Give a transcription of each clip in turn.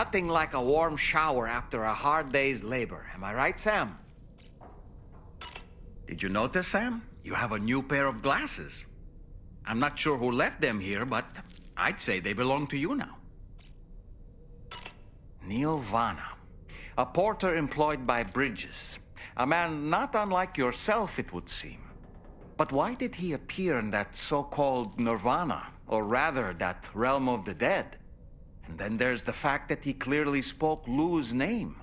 Nothing like a warm shower after a hard day's labor. Am I right, Sam? Did you notice, Sam? You have a new pair of glasses. I'm not sure who left them here, but I'd say they belong to you now. Neil Vanna, a porter employed by Bridges. A man not unlike yourself, it would seem. But why did he appear in that so-called nirvana, or rather, that realm of the dead? And then there's the fact that he clearly spoke Lou's name.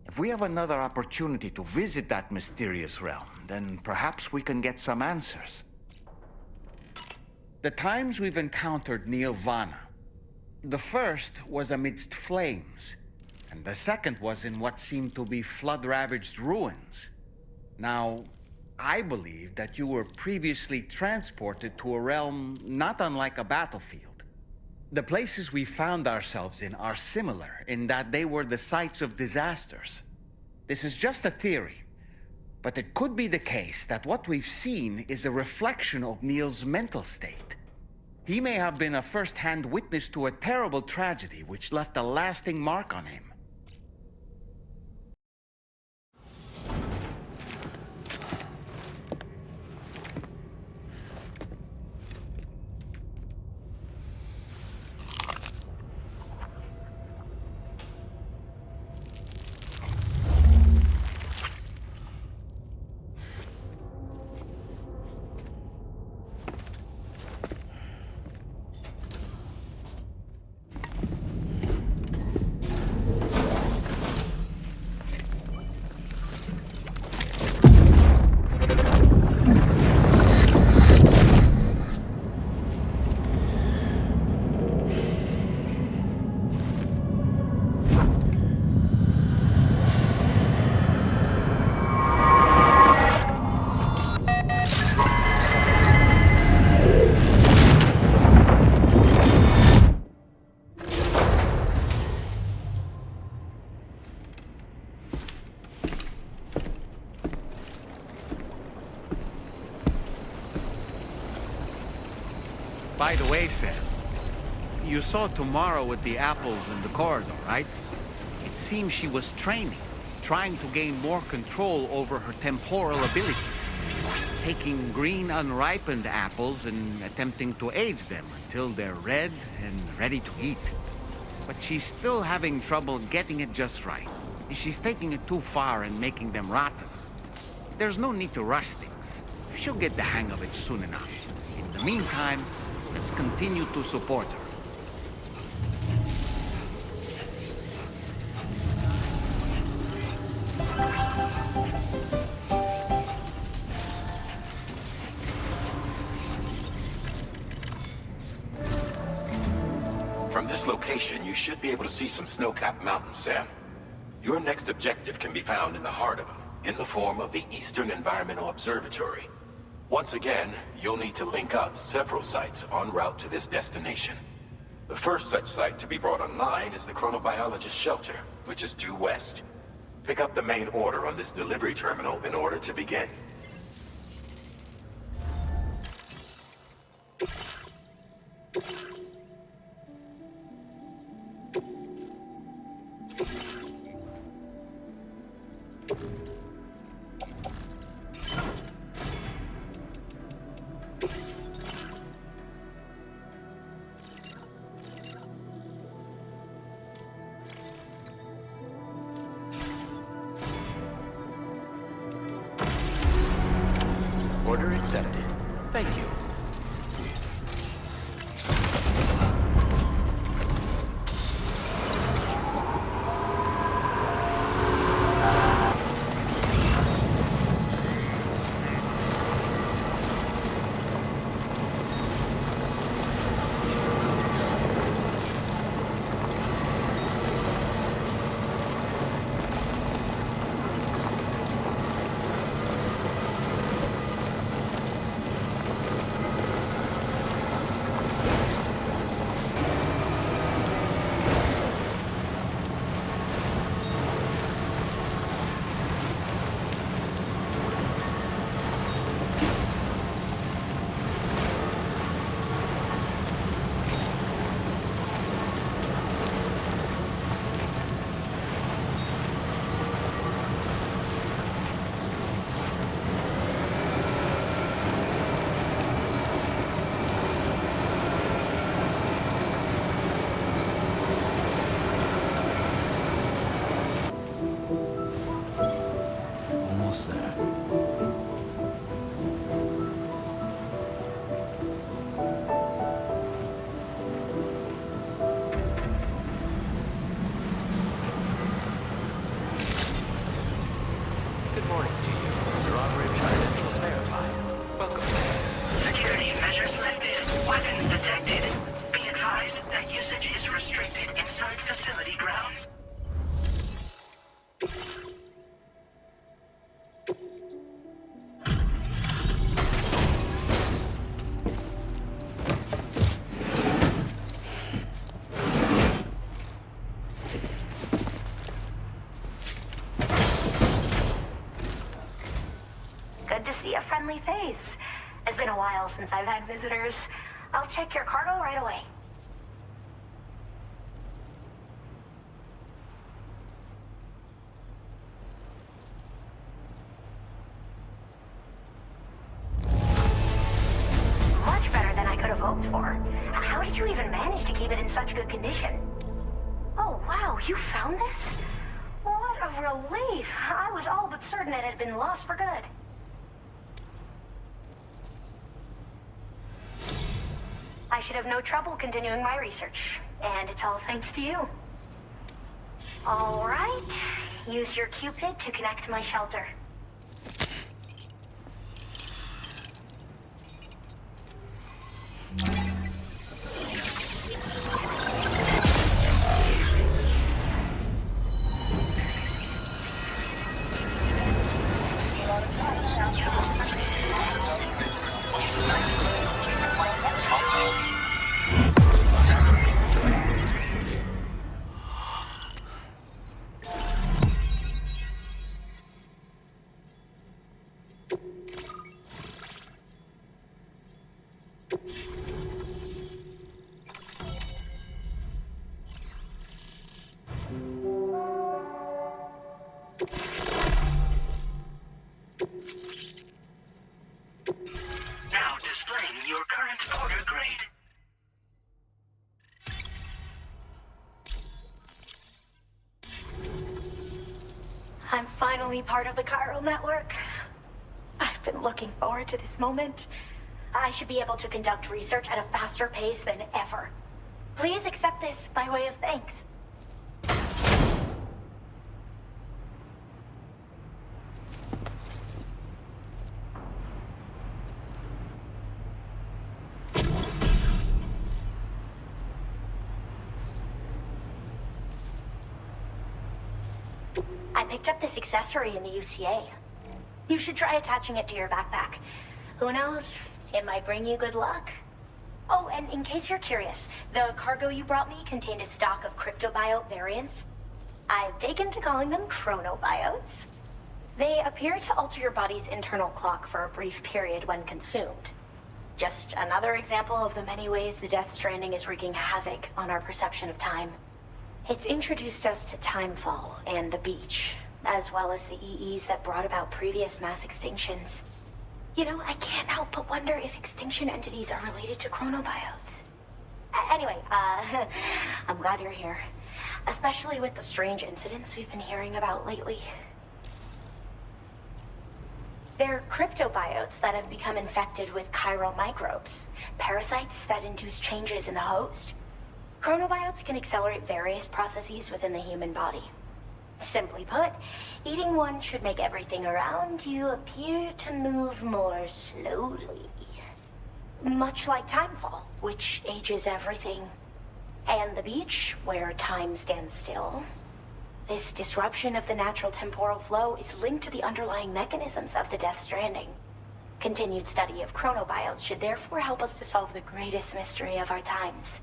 If we have another opportunity to visit that mysterious realm, then perhaps we can get some answers. The times we've encountered Neil Vanna, the first was amidst flames, and the second was in what seemed to be flood-ravaged ruins. Now, I believe that you were previously transported to a realm not unlike a battlefield. The places we found ourselves in are similar in that they were the sites of disasters. This is just a theory, but it could be the case that what we've seen is a reflection of Neil's mental state. He may have been a first-hand witness to a terrible tragedy which left a lasting mark on him. By the way, Sam, you saw Tomorrow with the apples in the corridor, right? It seems she was training, trying to gain more control over her temporal abilities, taking green unripened apples and attempting to age them until they're red and ready to eat. But she's still having trouble getting it just right. She's taking it too far and making them rotten. There's no need to rush things. She'll get the hang of it soon enough. In the meantime, let's continue to support her. From this location, you should be able to see some snow-capped mountains, Sam. Your next objective can be found in the heart of them, in the form of the Eastern Environmental Observatory. Once again, you'll need to link up several sites en route to this destination. The first such site to be brought online is the Chronobiologist Shelter, which is due west. Pick up the main order on this delivery terminal in order to begin. Order accepted. Thank you. friendly face. It's been a while since I've had visitors. I'll check your cargo right away. Much better than I could have hoped for. How did you even manage to keep it in such good condition? Oh, wow, you found this? What a relief. I was all but certain it had been lost for good. I should have no trouble continuing my research, and it's all thanks to you. All right, use your Cupid to connect to my shelter. Now displaying your current order grade. I'm finally part of the chiral network. I've been looking forward to this moment. I should be able to conduct research at a faster pace than ever. Please accept this by way of thanks. I picked up this accessory in the UCA. You should try attaching it to your backpack. Who knows? It might bring you good luck. Oh, and in case you're curious, the cargo you brought me contained a stock of cryptobiote variants. I've taken to calling them chronobiotes. They appear to alter your body's internal clock for a brief period when consumed. Just another example of the many ways the Death Stranding is wreaking havoc on our perception of time. It's introduced us to timefall and the beach, as well as the EEs that brought about previous mass extinctions. You know, I can't help but wonder if extinction entities are related to chronobiotes. Anyway, I'm glad you're here. Especially with the strange incidents we've been hearing about lately. They're cryptobiotes that have become infected with chiral microbes, parasites that induce changes in the host. Chronobiotes can accelerate various processes within the human body. Simply put, eating one should make everything around you appear to move more slowly. Much like timefall, which ages everything. And the beach, where time stands still. This disruption of the natural temporal flow is linked to the underlying mechanisms of the Death Stranding. Continued study of chronobiotes should therefore help us to solve the greatest mystery of our times.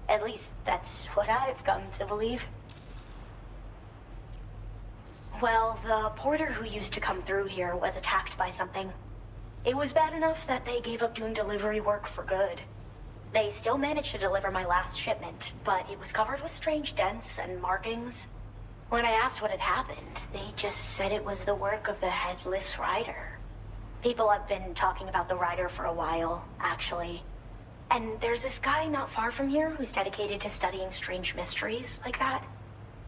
At least, that's what I've come to believe. Well, the porter who used to come through here was attacked by something. It was bad enough that they gave up doing delivery work for good. They still managed to deliver my last shipment, but it was covered with strange dents and markings. When I asked what had happened, they just said it was the work of the Headless Rider. People have been talking about the Rider for a while, actually. And there's this guy not far from here who's dedicated to studying strange mysteries like that.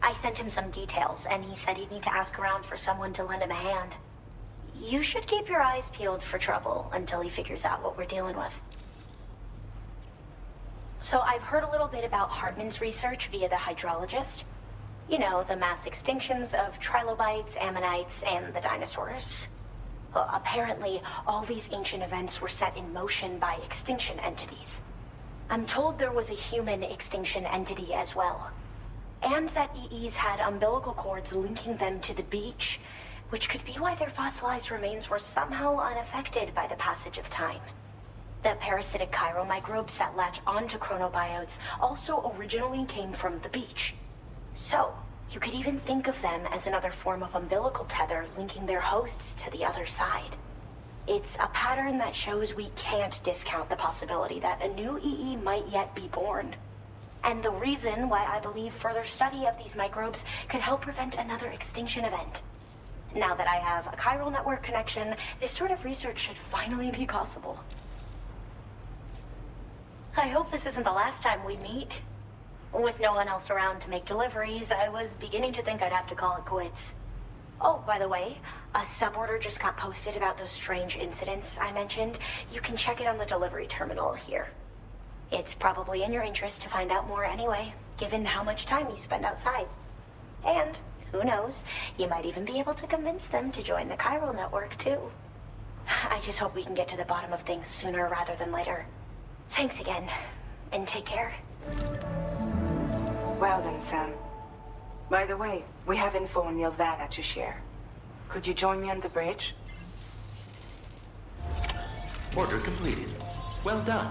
I sent him some details, and he said he'd need to ask around for someone to lend him a hand. You should keep your eyes peeled for trouble until he figures out what we're dealing with. So I've heard a little bit about Hartman's research via the hydrologist. You know, the mass extinctions of trilobites, ammonites, and the dinosaurs. Well, apparently, all these ancient events were set in motion by extinction entities. I'm told there was a human extinction entity as well. And that EEs had umbilical cords linking them to the beach, which could be why their fossilized remains were somehow unaffected by the passage of time. The parasitic chiral microbes that latch onto chronobiotes also originally came from the beach. So, you could even think of them as another form of umbilical tether linking their hosts to the other side. It's a pattern that shows we can't discount the possibility that a new EE might yet be born. And the reason why I believe further study of these microbes could help prevent another extinction event. Now that I have a chiral network connection, this sort of research should finally be possible. I hope this isn't the last time we meet. With no one else around to make deliveries, I was beginning to think I'd have to call it quits. Oh, by the way, a suborder just got posted about those strange incidents I mentioned. You can check it on the delivery terminal here. It's probably in your interest to find out more anyway, given how much time you spend outside. And, who knows, you might even be able to convince them to join the chiral network, too. I just hope we can get to the bottom of things sooner rather than later. Thanks again, and take care. Well then, Sam. By the way, we have info on Nilvana to share. Could you join me on the bridge? Order completed. Well done.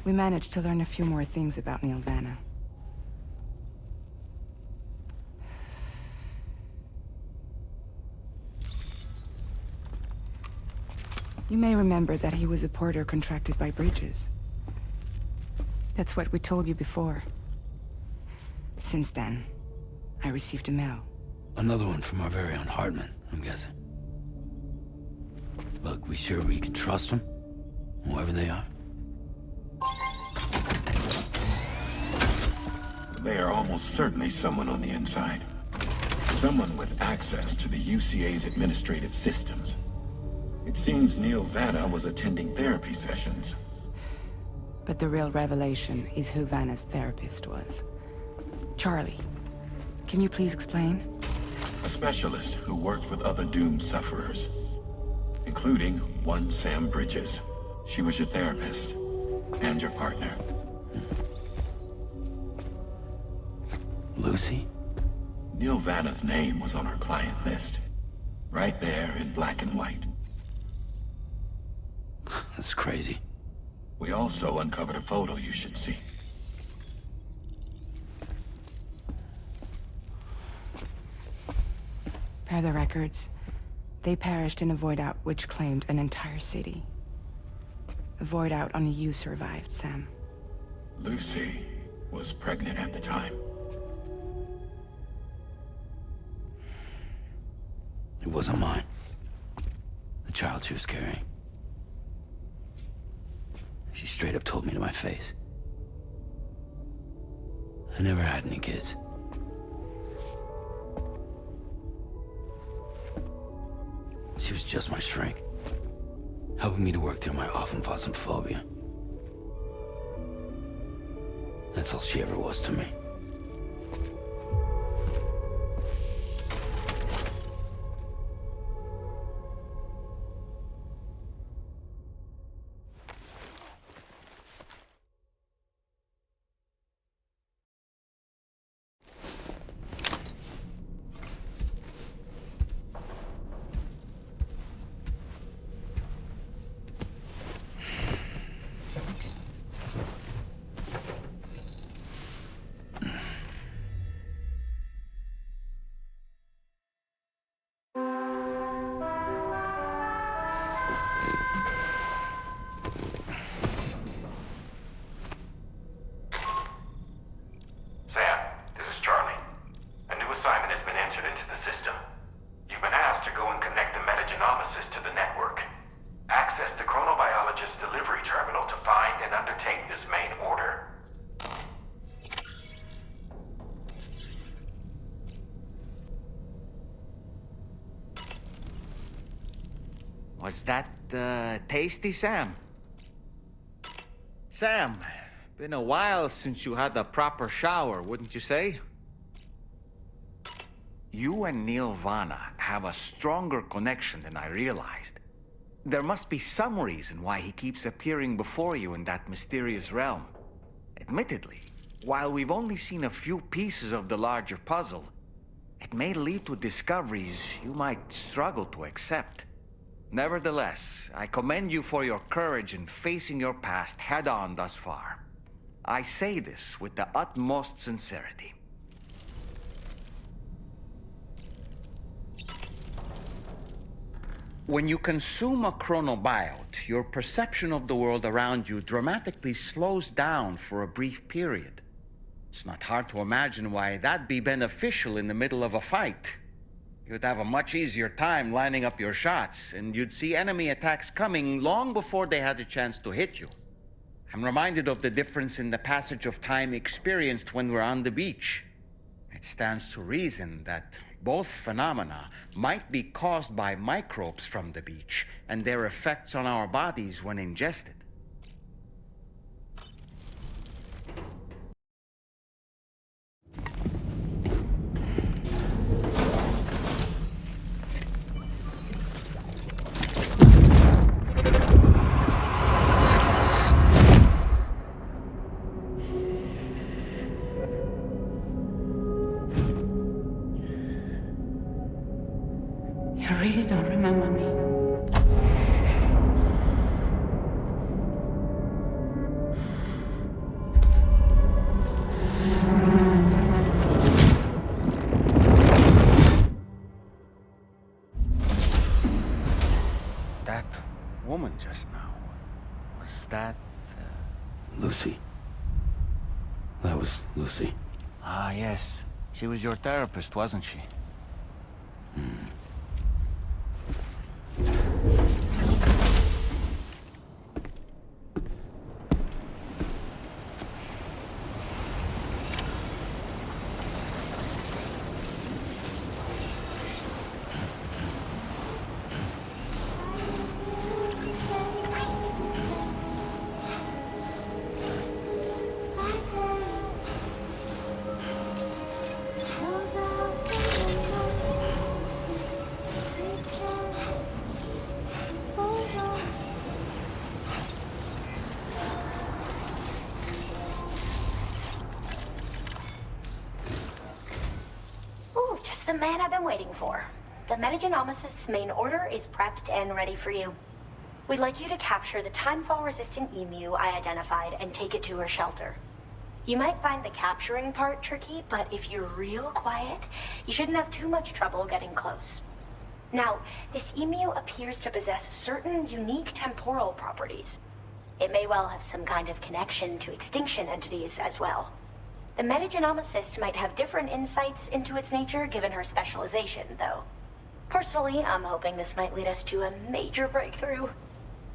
We managed to learn a few more things about Nilvana. You may remember that he was a porter contracted by Bridges. That's what we told you before. Since then, I received a mail. Another one from our very own Hartman, I'm guessing. Look, we sure we can trust them? Whoever they are? They are almost certainly someone on the inside. Someone with access to the UCA's administrative systems. It seems Neil Vanna was attending therapy sessions. But the real revelation is who Vanna's therapist was. Charlie, can you please explain? A specialist who worked with other doomed sufferers, including one Sam Bridges. She was your therapist and your partner. Lucy? Neil Vanna's name was on our client list. Right there in black and white. That's crazy. We also uncovered a photo you should see. Per the records, they perished in a void out which claimed an entire city. A void out only you survived, Sam. Lucy was pregnant at the time. It wasn't mine. The child she was carrying. She straight up told me to my face. I never had any kids. She was just my shrink, helping me to work through my often phobia. That's all she ever was to me. Was that, tasty, Sam? Sam, been a while since you had a proper shower, wouldn't you say? You and Neil Vanna have a stronger connection than I realized. There must be some reason why he keeps appearing before you in that mysterious realm. Admittedly, while we've only seen a few pieces of the larger puzzle, it may lead to discoveries you might struggle to accept. Nevertheless, I commend you for your courage in facing your past head-on thus far. I say this with the utmost sincerity. When you consume a chronobiote, your perception of the world around you dramatically slows down for a brief period. It's not hard to imagine why that'd be beneficial in the middle of a fight. You'd have a much easier time lining up your shots, and you'd see enemy attacks coming long before they had a chance to hit you. I'm reminded of the difference in the passage of time experienced when we're on the beach. It stands to reason that both phenomena might be caused by microbes from the beach and their effects on our bodies when ingested. You really don't remember me. That woman just now, was that... Lucy. That was Lucy. Ah, yes. She was your therapist, wasn't she? Ooh, just the man I've been waiting for. The Metagenomicist's main order is prepped and ready for you. We'd like you to capture the timefall-resistant emu I identified and take it to her shelter. You might find the capturing part tricky, but if you're real quiet, you shouldn't have too much trouble getting close. Now, this emu appears to possess certain unique temporal properties. It may well have some kind of connection to extinction entities as well. The metagenomicist might have different insights into its nature given her specialization, though. Personally, I'm hoping this might lead us to a major breakthrough.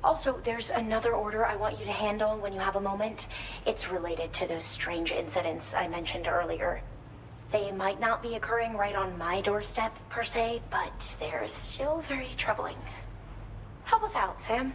Also, there's another order I want you to handle when you have a moment. It's related to those strange incidents I mentioned earlier. They might not be occurring right on my doorstep, per se, but they're still very troubling. Help us out, Sam.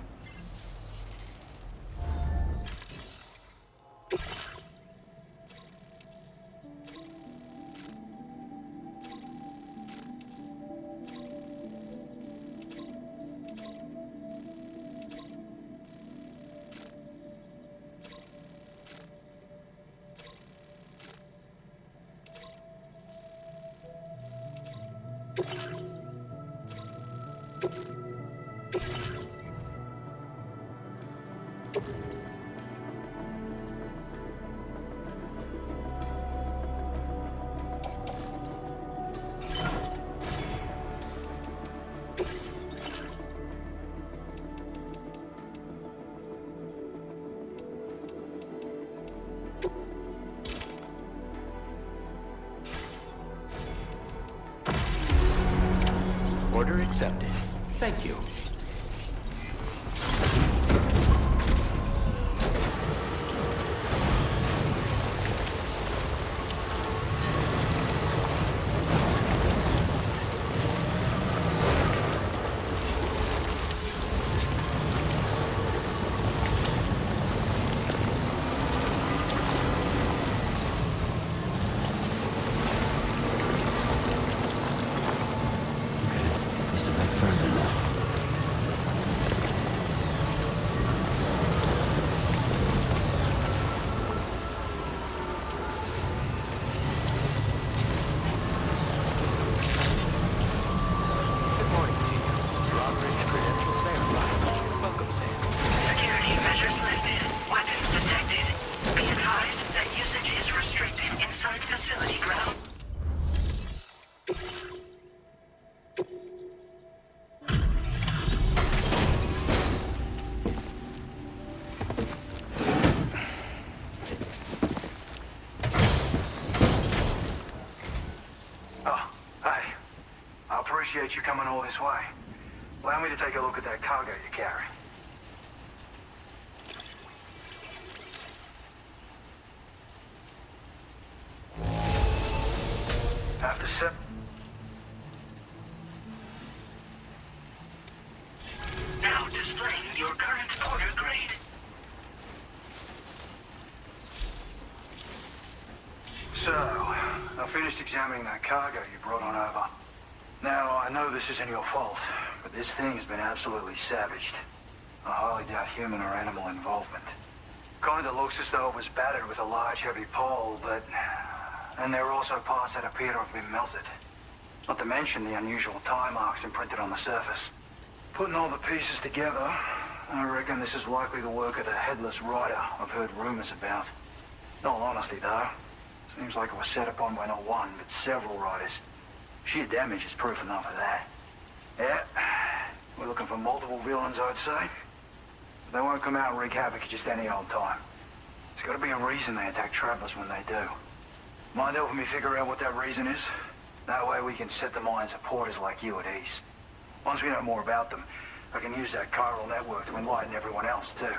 Order accepted. Thank you. appreciate you coming all this way. Allow me to take a look at that cargo you carry. After sip. Now displaying your current order grade. So, I finished examining that cargo you brought on over. Now, I know this isn't your fault, but this thing has been absolutely savaged. I highly doubt human or animal involvement. Kinda looks as though it was battered with a large heavy pole, but... And there are also parts that appear to have been melted. Not to mention the unusual tie marks imprinted on the surface. Putting all the pieces together, I reckon this is likely the work of the Headless Rider I've heard rumors about. In all honesty, though, seems like it was set upon by not one, but several riders. Sheer damage is proof enough of that. Yeah, we're looking for multiple villains, I'd say. They won't come out and wreak havoc at just any old time. There's got to be a reason they attack travelers when they do. Mind helping me figure out what that reason is? That way we can set the minds of porters like you at ease. Once we know more about them, I can use that chiral network to enlighten everyone else, too.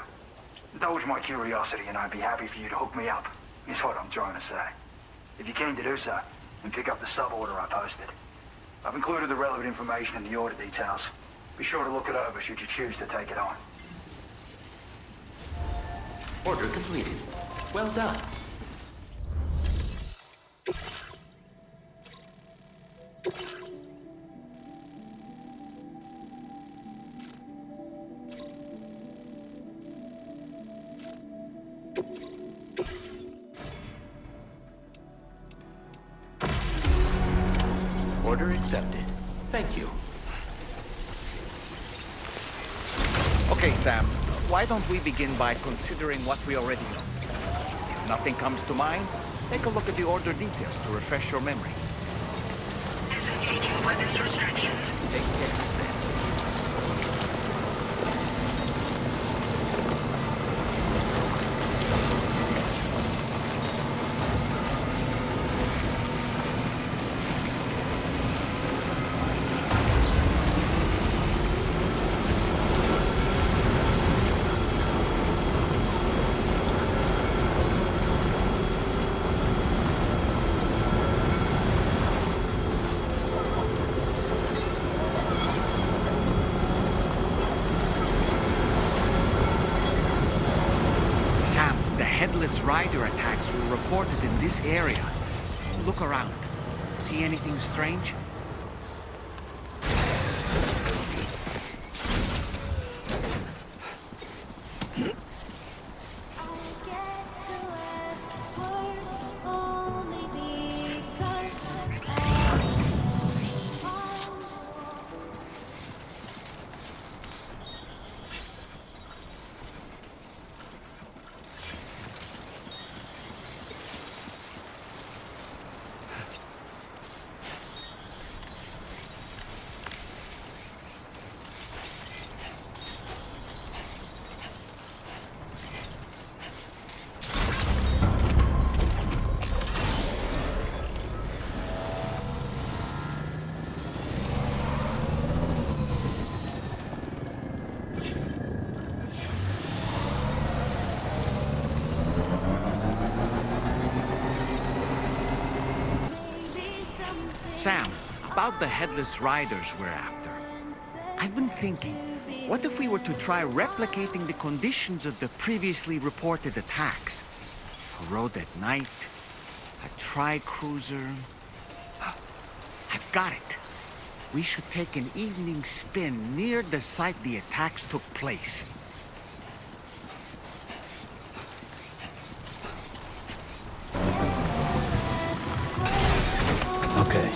Indulge my curiosity and I'd be happy for you to hook me up, is what I'm trying to say. If you're keen to do so, then pick up the sub-order I posted. I've included the relevant information in the order details. Be sure to look it over should you choose to take it on. Order completed. Well done. Order accepted. Thank you. Okay, Sam. Why don't we begin by considering what we already know? If nothing comes to mind, take a look at the order details to refresh your memory. Disengaging weapons restrictions. Take care, Sam. Headless rider attacks were reported in this area. Look around. See anything strange? Sam, about the Headless Riders we're after. I've been thinking, what if we were to try replicating the conditions of the previously reported attacks? A road at night, a tri-cruiser... I've got it. We should take an evening spin near the site the attacks took place. Okay.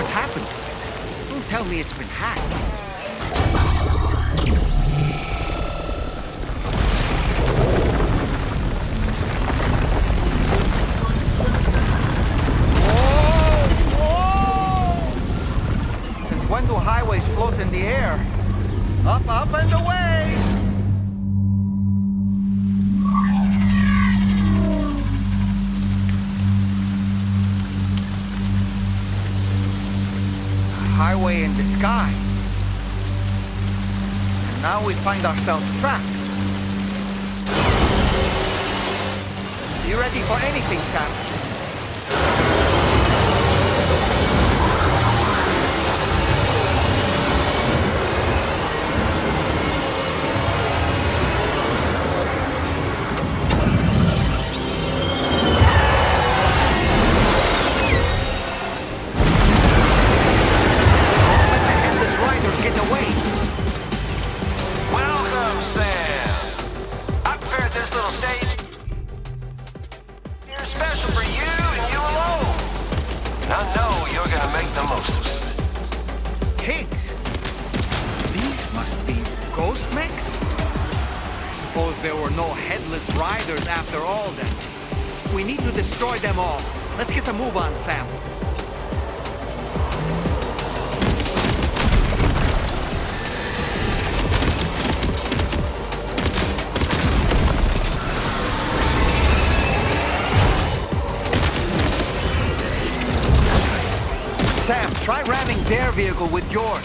What's happened to it? Don't tell me it's been hacked. When do highways float in the air? Up, up, and away! A highway in the sky. And now we find ourselves trapped. You ready for anything, Sam? There were no headless riders after all then. We need to destroy them all. Let's get a move on, Sam. Sam, try ramming their vehicle with yours.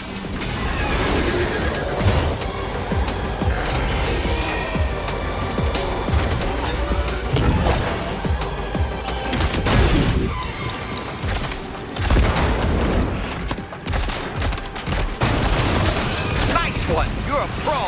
You're a pro!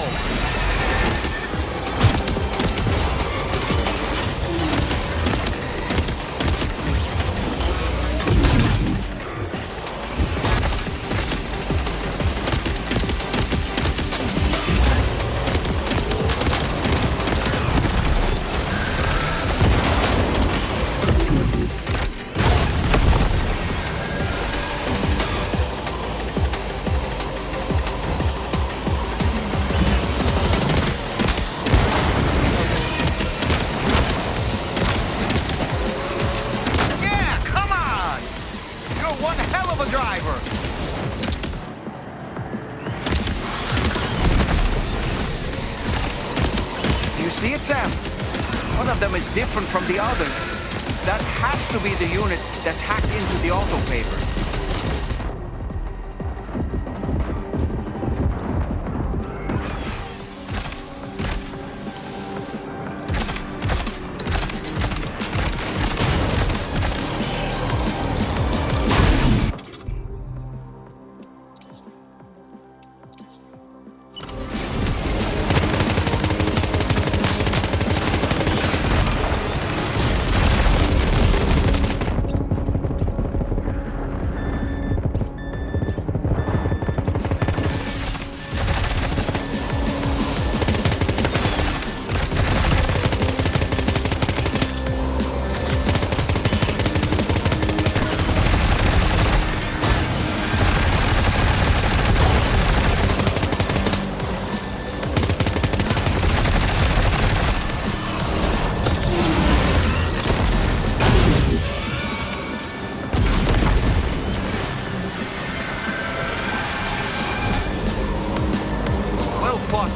See it, Sam? One of them is different from the others. That has to be the unit that's hacked into the autopaper.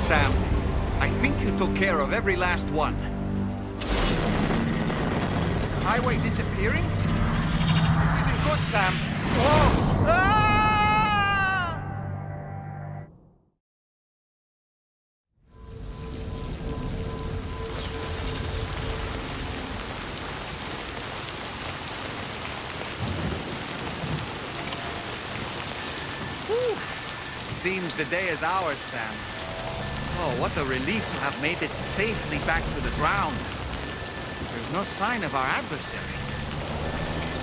Sam. I think you took care of every last one. Is the highway disappearing? This isn't good, Sam. Whoa! Ah! Whew. Seems the day is ours, Sam. Oh, what a relief to have made it safely back to the ground. There's no sign of our adversaries.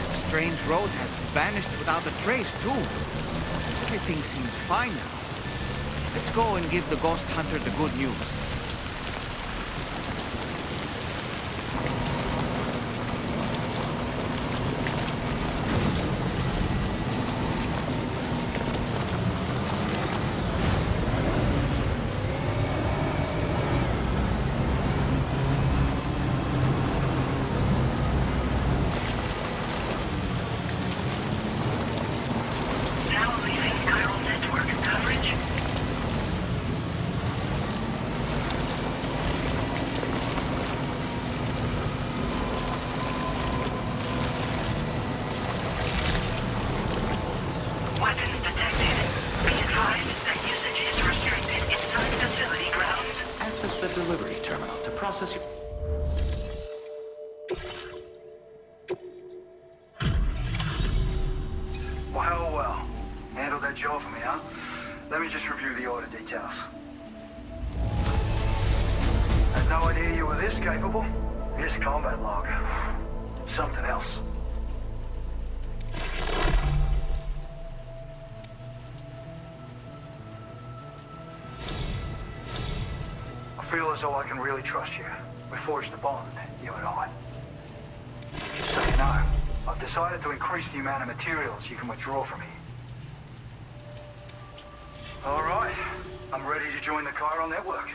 The strange road has vanished without a trace, too. Everything seems fine now. Let's go and give the ghost hunter the good news. that job for me, huh? Let me just review the order details. Had no idea you were this capable. Here's the combat log. Something else. I feel as though I can really trust you. We forged a bond, you and I. Just so you know, I've decided to increase the amount of materials you can withdraw from here. All right, I'm ready to join the chiral network.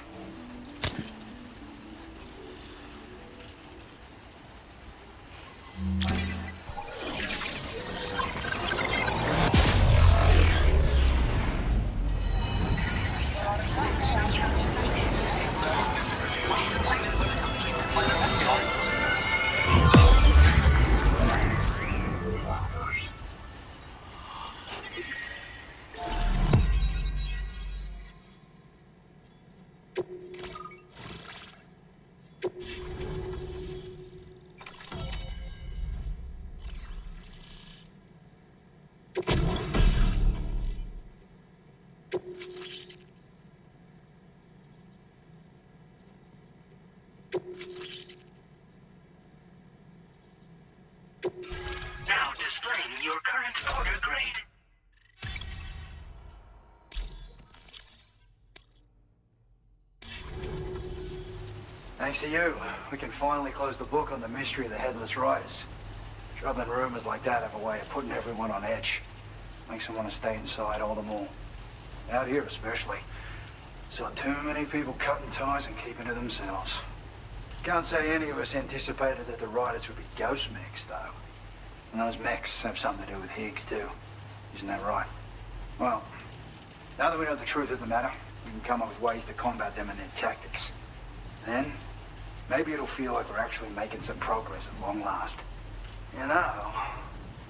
Now displaying your current order grade. Thanks to you, we can finally close the book on the mystery of the Headless Riders. Troubling rumors like that have a way of putting everyone on edge. Makes them want to stay inside all the more. Out here especially. Saw too many people cutting ties and keeping to themselves. Can't say any of us anticipated that the riders would be ghost mechs, though. And those mechs have something to do with Higgs, too. Isn't that right? Well, now that we know the truth of the matter, we can come up with ways to combat them and their tactics. Then, maybe it'll feel like we're actually making some progress at long last. You know,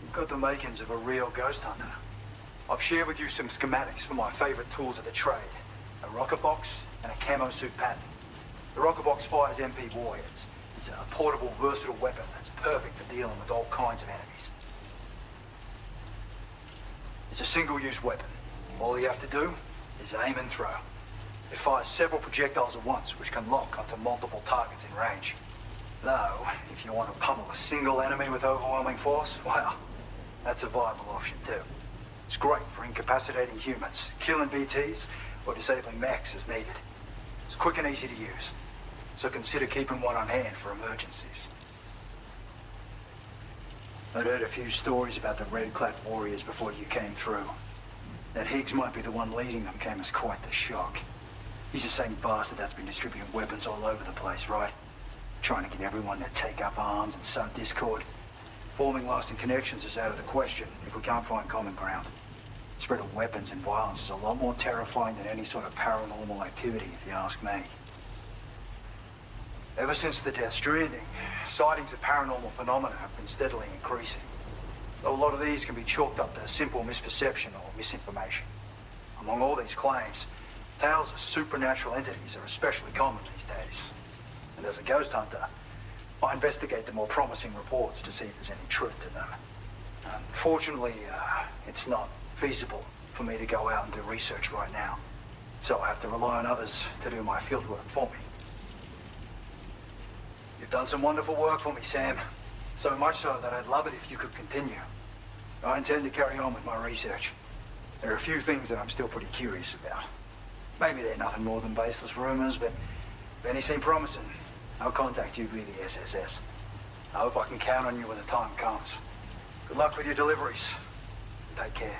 we've got the makings of a real ghost hunter. I've shared with you some schematics for my favorite tools of the trade. A rocket box and a camo suit pattern. The rocket box fires MP warheads. It's a portable, versatile weapon that's perfect for dealing with all kinds of enemies. It's a single-use weapon. All you have to do is aim and throw. It fires several projectiles at once, which can lock onto multiple targets in range. Though, if you want to pummel a single enemy with overwhelming force, well, that's a viable option too. It's great for incapacitating humans, killing BTs, or disabling mechs as needed. It's quick and easy to use, so consider keeping one on hand for emergencies. I'd heard a few stories about the red-clad warriors before you came through. That Higgs might be the one leading them came as quite the shock. He's the same bastard that's been distributing weapons all over the place, right? Trying to get everyone to take up arms and sow discord. Forming lasting connections is out of the question if we can't find common ground. The spread of weapons and violence is a lot more terrifying than any sort of paranormal activity, if you ask me. Ever since the death Stranding, sightings of paranormal phenomena have been steadily increasing. Though a lot of these can be chalked up to simple misperception or misinformation. Among all these claims, tales of supernatural entities are especially common these days. And as a ghost hunter, I investigate the more promising reports to see if there's any truth to them. Unfortunately, it's not feasible for me to go out and do research right now. So I have to rely on others to do my fieldwork for me. You've done some wonderful work for me, Sam. So much so that I'd love it if you could continue. I intend to carry on with my research. There are a few things that I'm still pretty curious about. Maybe they're nothing more than baseless rumors, but if any seem promising, I'll contact you via the SSS. I hope I can count on you when the time comes. Good luck with your deliveries. Take care.